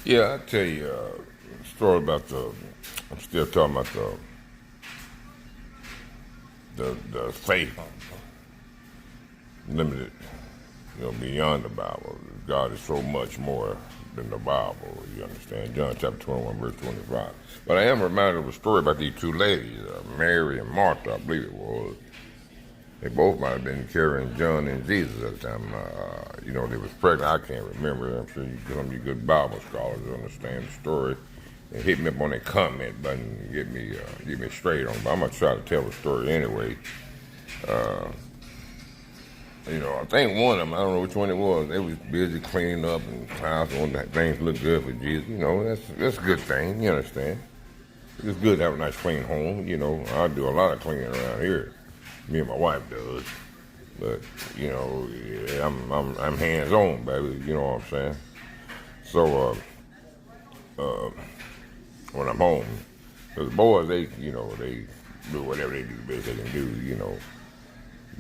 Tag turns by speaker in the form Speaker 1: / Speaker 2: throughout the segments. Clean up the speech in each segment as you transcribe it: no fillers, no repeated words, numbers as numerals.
Speaker 1: Yeah, I'll tell you a story about I'm still talking about the faith limited, beyond the Bible. God is so much more than the Bible, you understand? John chapter 21, verse 25. But I am reminded of a story about these two ladies, Mary and Martha, I believe it was. They both might have been carrying John and Jesus at the time. They was pregnant. I can't remember. I'm sure some of you good Bible scholars understand the story. And hit me up on that comment button and get me straight on it. But I'm gonna try to tell the story anyway. I think one of them, I don't know which one it was, they was busy cleaning up and house and that things look good for Jesus. That's a good thing, you understand? It's good to have a nice clean home, I do a lot of cleaning around here. Me and my wife does. But, yeah, I'm hands on, baby, you know what I'm saying? So when I'm home, because the boys, they do whatever they do the best they can do.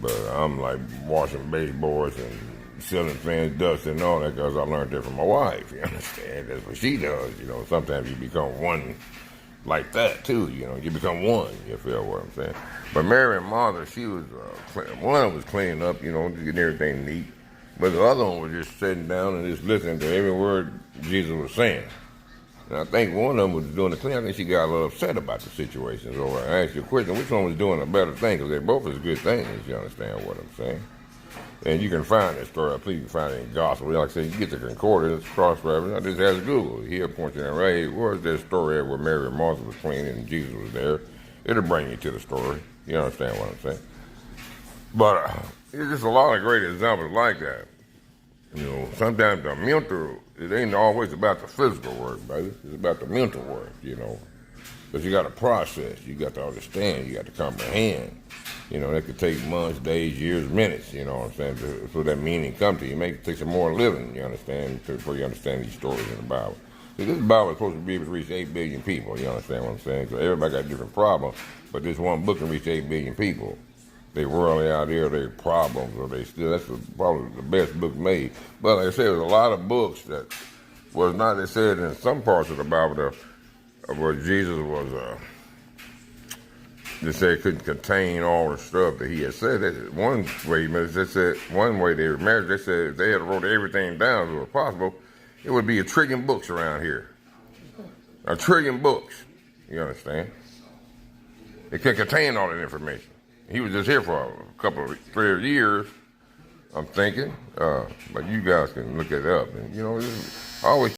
Speaker 1: But I'm like washing baseboards and ceiling fans, dust and all that because I learned that from my wife. You understand? That's what she does. Sometimes you become one like that too. You become one. You feel what I'm saying? But Mary and Martha, she was one of them was cleaning up, getting everything neat. But the other one was just sitting down and just listening to every word Jesus was saying. And I think one of them was doing the cleaning. I think she got a little upset about the situation. So I asked you a question, which one was doing a better thing? Because they both is good things, you understand what I'm saying? And you can find that story. Please, you can find it in gospel. Like I said, you get the concordance, cross-reference. I just asked Google. He'll point you out, right, where's that story where Mary and Martha was cleaning and Jesus was there? It'll bring you to the story. You understand what I'm saying? But it's just a lot of great examples like that. Sometimes the mental, it ain't always about the physical work, baby. It's about the mental work, Because you got to process, you got to understand, you got to comprehend. That could take months, days, years, minutes, you know what I'm saying, for that meaning come to you. It may take some more living, you understand, before you understand these stories in the Bible. This Bible is supposed to be able to reach 8 billion people, you understand what I'm saying? So everybody got a different problem, but this one book can reach 8 billion people. They worldly out there, their problems, or that's probably the best book made. But like I said, there's a lot of books that was not, they said in some parts of the Bible where Jesus was, they said it couldn't contain all the stuff that he had said. That one way, they said one way they were married, they said if they had wrote everything down as was possible, it would be 1 trillion books around here. 1 trillion books, you understand? It can contain all that information. He was just here for a couple of 3 years, I'm thinking. But you guys can look it up. And, I always